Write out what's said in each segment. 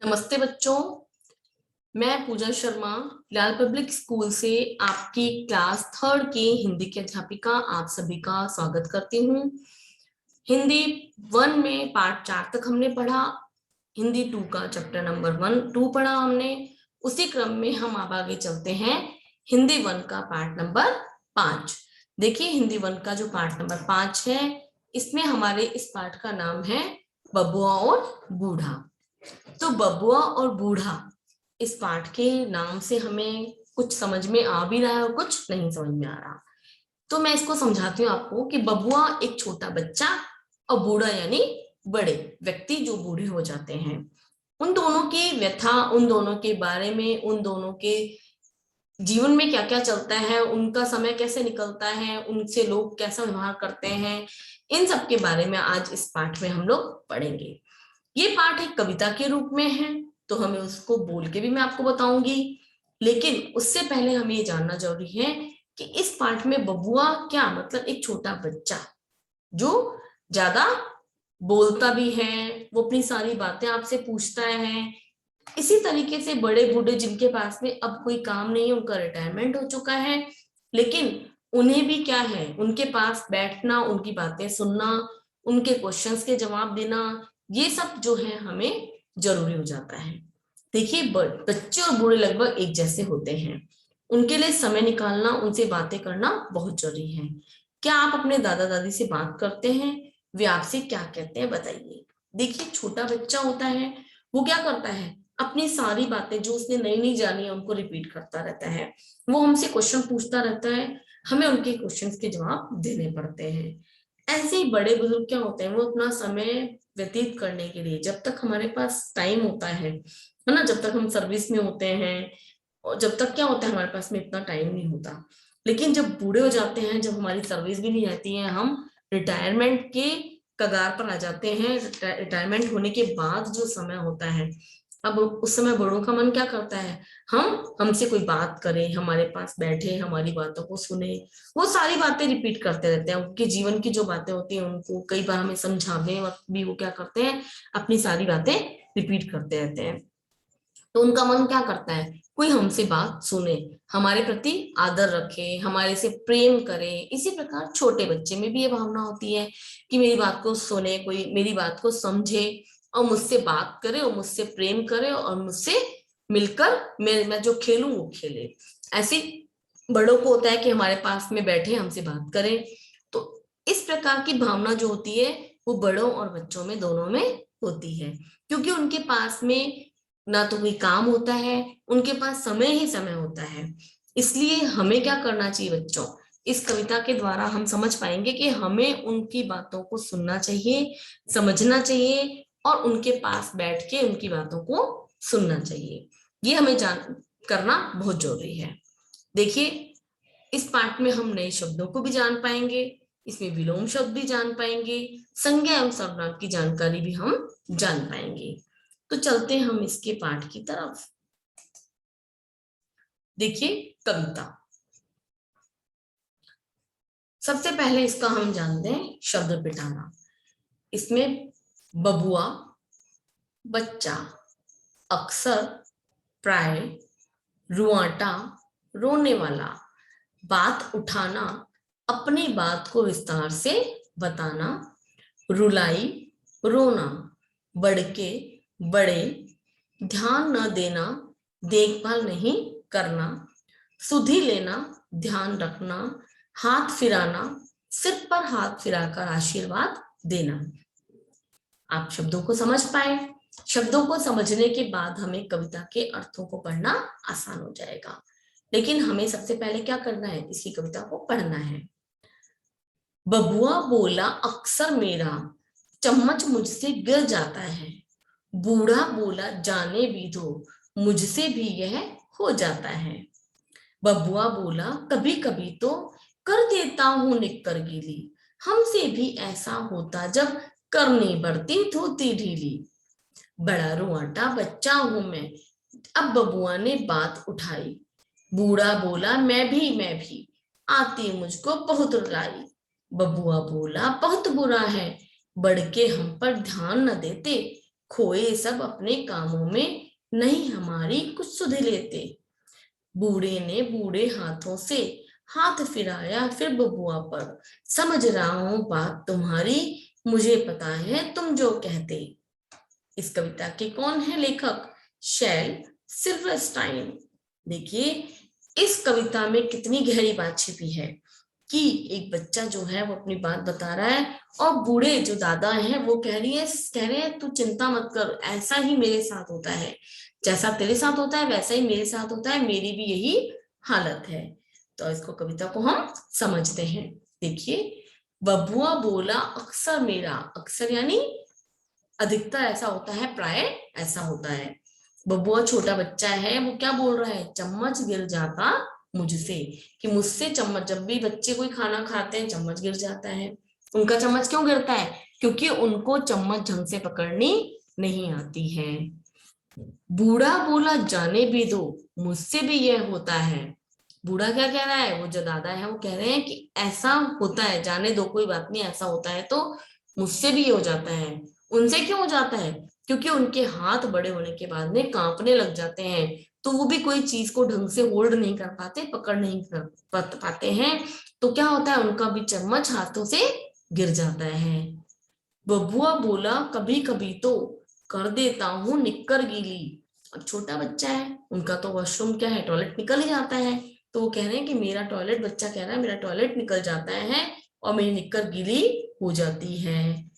नमस्ते बच्चों, मैं पूजा शर्मा लाल पब्लिक स्कूल से आपकी क्लास थर्ड की हिंदी की अध्यापिका आप सभी का स्वागत करती हूँ। हिंदी 1 में पार्ट 4 तक हमने पढ़ा। हिंदी 2 का चैप्टर नंबर 1-2 पढ़ा हमने। उसी क्रम में हम अब आगे चलते हैं हिंदी 1 का पार्ट नंबर 5। देखिए, हिंदी 1 का जो पार्ट नंबर 5 है, इसमें हमारे इस पार्ट का नाम है बबुआ और बूढ़ा। तो बबुआ और बूढ़ा, इस पाठ के नाम से हमें कुछ समझ में आ भी रहा है और कुछ नहीं समझ में आ रहा। तो मैं इसको समझाती हूँ आपको कि बबुआ एक छोटा बच्चा और बूढ़ा यानी बड़े व्यक्ति जो बूढ़े हो जाते हैं। उन दोनों की व्यथा, उन दोनों के बारे में, उन दोनों के जीवन में क्या क्या चलता है, उनका समय कैसे निकलता है, उनसे लोग कैसा व्यवहार करते हैं, इन सब के बारे में आज इस पाठ में हम लोग पढ़ेंगे। ये पाठ एक कविता के रूप में है, तो हमें उसको बोल के भी मैं आपको बताऊंगी। लेकिन उससे पहले हमें ये जानना जरूरी है कि इस पाठ में बबुआ क्या मतलब एक छोटा बच्चा जो ज्यादा बोलता भी है, वो अपनी सारी बातें आपसे पूछता है। इसी तरीके से बड़े बूढ़े जिनके पास में अब कोई काम नहीं है, उनका रिटायरमेंट हो चुका है, लेकिन उन्हें भी क्या है, उनके पास बैठना, उनकी बातें सुनना, उनके क्वेश्चंस के जवाब देना, ये सब जो है हमें जरूरी हो जाता है। देखिए, बच्चे और बूढ़े लगभग एक जैसे होते हैं। उनके लिए समय निकालना, उनसे बातें करना बहुत जरूरी है। क्या आप अपने दादा दादी से बात करते हैं? वे आपसे क्या कहते हैं बताइए। देखिए, छोटा बच्चा होता है, वो क्या करता है, अपनी सारी बातें जो उसने नई नई जानी है उनको रिपीट करता रहता है। वो हमसे क्वेश्चन पूछता रहता है, हमें उनके क्वेश्चंस के जवाब देने पड़ते हैं। ऐसे ही बड़े बुजुर्ग क्या होते हैं, वो अपना समय व्यतीत करने के लिए, जब तक हमारे पास टाइम होता है ना, जब तक हम सर्विस में होते हैं, और जब तक क्या होता है हमारे पास में इतना टाइम नहीं होता। लेकिन जब बूढ़े हो जाते हैं, जब हमारी सर्विस भी नहीं रहती है, हम रिटायरमेंट के कगार पर आ जाते हैं, रिटायरमेंट होने के बाद जो समय होता है, अब उस समय बड़ों का मन क्या करता है, हम हमसे कोई बात करें, हमारे पास बैठे, हमारी बातों को सुने। वो सारी बातें रिपीट करते रहते हैं, उनके जीवन की जो बातें होती हैं उनको कई बार हमें समझाने वक्त भी वो क्या करते हैं, अपनी सारी बातें रिपीट करते रहते हैं। तो उनका मन क्या करता है, कोई हमसे बात सुने, हमारे प्रति आदर रखे, हमारे से प्रेम करे। इसी प्रकार छोटे बच्चे में भी ये भावना होती है कि मेरी बात को सुने, कोई मेरी बात को समझे और मुझसे बात करे और मुझसे प्रेम करे और मुझसे मिलकर मैं जो खेलूं वो खेले। ऐसे बड़ों को होता है कि हमारे पास में बैठे हमसे बात करें। तो इस प्रकार की भावना जो होती है वो बड़ों और बच्चों में दोनों में होती है, क्योंकि उनके पास में ना तो कोई काम होता है, उनके पास समय ही समय होता है। इसलिए हमें क्या करना चाहिए बच्चों, इस कविता के द्वारा हम समझ पाएंगे कि हमें उनकी बातों को सुनना चाहिए, समझना चाहिए और उनके पास बैठ के उनकी बातों को सुनना चाहिए। ये हमें जान करना बहुत जरूरी है। देखिए, इस पाठ में हम नए शब्दों को भी जान पाएंगे, इसमें विलोम शब्द भी जान पाएंगे, संज्ञा एवं सर्वनाम की जानकारी भी हम जान पाएंगे। तो चलते हैं हम इसके पाठ की तरफ। देखिए, कविता, सबसे पहले इसका हम जानते हैं शब्द पिटारा। इसमें बबुआ, बच्चा, अक्सर, प्राय, रुआटा, रोने वाला, बात उठाना, अपनी बात को विस्तार से बताना, रुलाई, रोना, बड़के, बड़े, ध्यान न देना, देखभाल नहीं करना, सुधि लेना, ध्यान रखना, हाथ फिराना, सिर पर हाथ फिराकर आशीर्वाद देना। आप शब्दों को समझ पाए। शब्दों को समझने के बाद हमें कविता के अर्थों को पढ़ना आसान हो जाएगा। लेकिन हमें सबसे पहले क्या करना है, इसी कविता को पढ़ना है। बबुआ बोला अक्सर मेरा चम्मच मुझसे गिर जाता है, बूढ़ा बोला जाने भी दो मुझसे भी यह हो जाता है। बबुआ बोला कभी कभी तो कर देता हूं निक्कर गीली, हमसे भी ऐसा होता जब करनी पड़ती धोती ढीली। बड़ा रुआटा बच्चा हूं मैं, अब बबुआ ने बात उठाई, बूढ़ा बोला मैं भी आती मुझको बहुत रुलाई। बबुआ बोला बहुत बुरा है, बढ़ के हम पर ध्यान न देते, खोए सब अपने कामों में, नहीं हमारी कुछ सुध लेते। बूढ़े ने बूढ़े हाथों से हाथ फिराया फिर बबुआ पर, समझ रहा हूं बात तुम्हारी, मुझे पता है तुम जो कहते। इस कविता के कौन है लेखक? शैल सिल्वरस्टाइन। देखिए इस कविता में कितनी गहरी बात छिपी है कि एक बच्चा जो है वो अपनी बात बता रहा है और बूढ़े जो दादा हैं वो कह रहे हैं तू चिंता मत कर, ऐसा ही मेरे साथ होता है, जैसा तेरे साथ होता है वैसा ही मेरे साथ होता है, मेरी भी यही हालत है। तो इसको कविता को हम समझते हैं। देखिए बबुआ बोला अक्सर मेरा, अक्सर यानी अधिकतर ऐसा होता है, प्राय ऐसा होता है। बबुआ छोटा बच्चा है, वो क्या बोल रहा है? चम्मच गिर जाता मुझसे, कि मुझसे चम्मच, जब भी बच्चे कोई खाना खाते हैं चम्मच गिर जाता है। उनका चम्मच क्यों गिरता है? क्योंकि उनको चम्मच ढंग से पकड़नी नहीं आती है। बूढ़ा बोला जाने भी दो, मुझसे भी यह होता है। बूढ़ा क्या कह रहा है? वो जो दादा है वो कह रहे हैं कि ऐसा होता है, जाने दो कोई बात नहीं, ऐसा होता है तो मुझसे भी ये हो जाता है। उनसे क्यों हो जाता है? क्योंकि उनके हाथ बड़े होने के बाद में कांपने लग जाते हैं, तो वो भी कोई चीज को ढंग से होल्ड नहीं कर पाते, पकड़ नहीं कर पाते हैं, तो क्या होता है? उनका भी चम्मच हाथों से गिर जाता है। बबुआ बोला कभी कभी तो कर देता हूँ निक्कर गीली। अब छोटा बच्चा है, उनका तो वॉशरूम क्या है, टॉयलेट निकल ही जाता है, तो वो कह रहे हैं कि मेरा टॉयलेट, बच्चा कह रहा है मेरा टॉयलेट निकल जाता है और मेरी निक्कर गीली हो जाती है।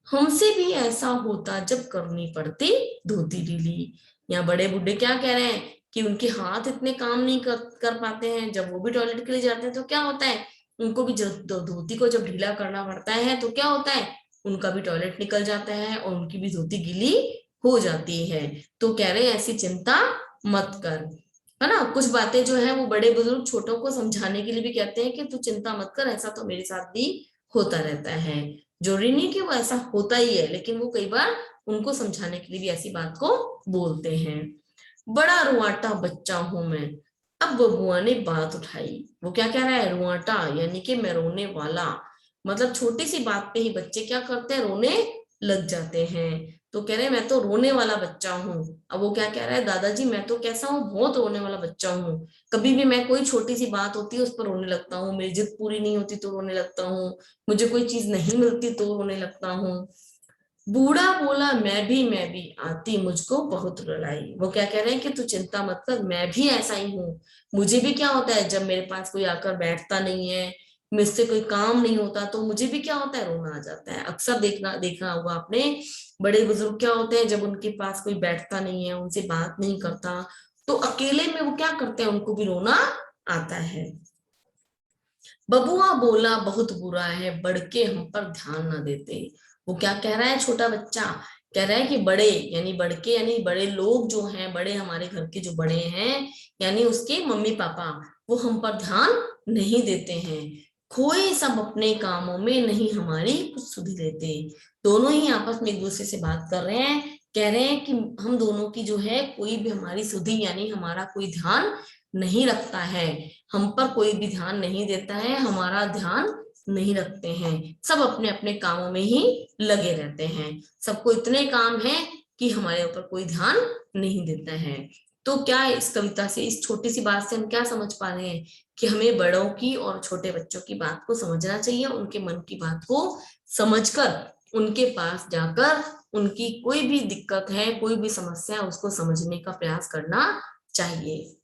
हमसे भी ऐसा होता जब करनी पड़ती धोती ढीली। या बड़े बूढ़े क्या कह रहे हैं कि उनके हाथ इतने काम नहीं कर पाते हैं, जब वो भी टॉयलेट के लिए जाते हैं तो क्या होता है, उनको भी धोती को जब ढीला करना पड़ता है तो क्या होता है, उनका भी टॉयलेट निकल जाता है और उनकी भी धोती गीली हो जाती है। तो कह रहे हैं ऐसी चिंता मत कर, है ना। कुछ बातें जो है वो बड़े बुजुर्ग छोटों को समझाने के लिए भी कहते हैं कि तू चिंता मत कर, ऐसा तो मेरे साथ भी होता रहता है। जरूरी नहीं कि वो ऐसा होता ही है, लेकिन वो कई बार उनको समझाने के लिए भी ऐसी बात को बोलते हैं। बड़ा रुआटा बच्चा हूं मैं। अब बबुआ ने बात उठाई। वो क्या कह रहा है? रुआटा यानी कि मैं रोने वाला, मतलब छोटी सी बात पे ही बच्चे क्या करते हैं, रोने लग जाते हैं। तो कह रहे हैं मैं तो रोने वाला बच्चा हूँ। अब वो क्या कह रहा है? दादाजी मैं तो कैसा हूँ, बहुत रोने वाला बच्चा हूँ, कभी भी मैं कोई छोटी सी बात होती है उस पर रोने लगता हूँ, मेरी जिद पूरी नहीं होती तो रोने लगता हूँ, मुझे कोई चीज नहीं मिलती तो रोने लगता हूँ। बूढ़ा बोला मैं भी आती मुझको बहुत रुलाई। वो क्या कह रहे हैं कि तू चिंता मत कर, मैं भी ऐसा ही हूँ, मुझे भी क्या होता है जब मेरे पास कोई आकर बैठता नहीं है, मुझसे कोई काम नहीं होता तो मुझे भी क्या होता है, रोना आ जाता है। अक्सर देखना देखा होगा आपने, बड़े बुजुर्ग क्या होते हैं जब उनके पास कोई बैठता नहीं है, उनसे बात नहीं करता, तो अकेले में वो क्या करते हैं, उनको भी रोना आता है। बबुआ बोला बहुत बुरा है, बढ़ के हम पर ध्यान ना देते। वो क्या कह रहा है? छोटा बच्चा कह रहा है कि बड़े यानी बढ़ के यानी बड़े लोग जो हैं, बड़े हमारे घर के जो बड़े हैं यानी उसके मम्मी पापा, वो हम पर ध्यान नहीं देते हैं। खोए सब अपने कामों में, नहीं हमारी कुछ सुध लेते। दोनों ही आपस में एक दूसरे से बात कर रहे हैं, कह रहे हैं कि हम दोनों की जो है कोई भी हमारी सुधि यानी हमारा कोई ध्यान नहीं रखता है, हम पर कोई भी ध्यान नहीं देता है, हमारा ध्यान नहीं रखते हैं, सब अपने अपने कामों में ही लगे रहते हैं, सबको इतने काम है कि हमारे ऊपर कोई ध्यान नहीं देता है। तो क्या इस कविता से, इस छोटी सी बात से हम क्या समझ पा रहे हैं कि हमें बड़ों की और छोटे बच्चों की बात को समझना चाहिए, उनके मन की बात को समझकर उनके पास जाकर उनकी कोई भी दिक्कत है, कोई भी समस्या है, उसको समझने का प्रयास करना चाहिए।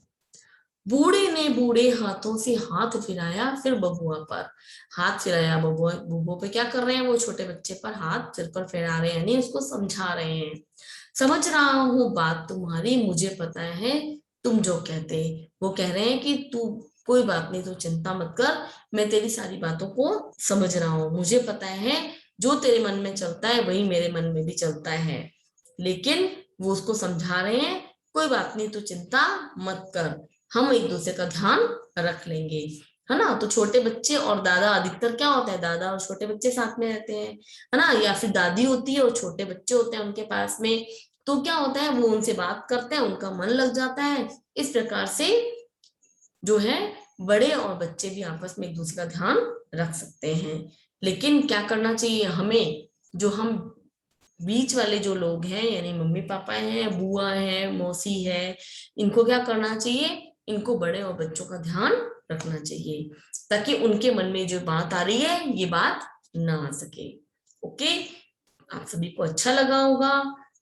बूढ़े ने बूढ़े हाथों से हाथ फिराया फिर बबुआ पर, हाथ फिराया बबुआ, बबुआ पे क्या कर रहे हैं, वो छोटे बच्चे पर हाथ सिर पर फिरा रहे हैं यानी उसको समझा रहे हैं। समझ रहा हूँ बात तुम्हारी, मुझे पता है तुम जो कहते। वो कह रहे हैं कि तू कोई बात नहीं, तू चिंता मत कर, मैं तेरी सारी बातों को समझ रहा हूँ, मुझे पता है जो तेरे मन में चलता है वही मेरे मन में भी चलता है। लेकिन वो उसको समझा रहे हैं कोई बात नहीं, तू चिंता मत कर, हम एक दूसरे का ध्यान रख लेंगे, है ना। तो छोटे बच्चे और दादा, अधिकतर क्या होता है दादा और छोटे बच्चे साथ में रहते हैं, है ना, या फिर दादी होती है और छोटे बच्चे होते हैं उनके पास में, तो क्या होता है वो उनसे बात करते हैं, उनका मन लग जाता है। इस प्रकार से जो है बड़े और बच्चे भी आपस में एक दूसरे का ध्यान रख सकते हैं। लेकिन क्या करना चाहिए हमें, जो हम बीच वाले जो लोग हैं यानी मम्मी पापा हैं, बुआ है, मौसी है, इनको क्या करना चाहिए, इनको बड़े और बच्चों का ध्यान रखना चाहिए ताकि उनके मन में जो बात आ रही है ये बात ना आ सके। ओके, आप सभी को अच्छा लगा होगा,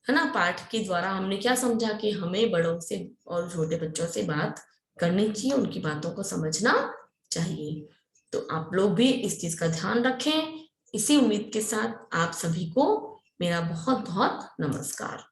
है ना। पाठ के द्वारा हमने क्या समझा कि हमें बड़ों से और छोटे बच्चों से बात करनी चाहिए, उनकी बातों को समझना चाहिए। तो आप लोग भी इस चीज का ध्यान रखें। इसी उम्मीद के साथ आप सभी को मेरा बहुत बहुत नमस्कार।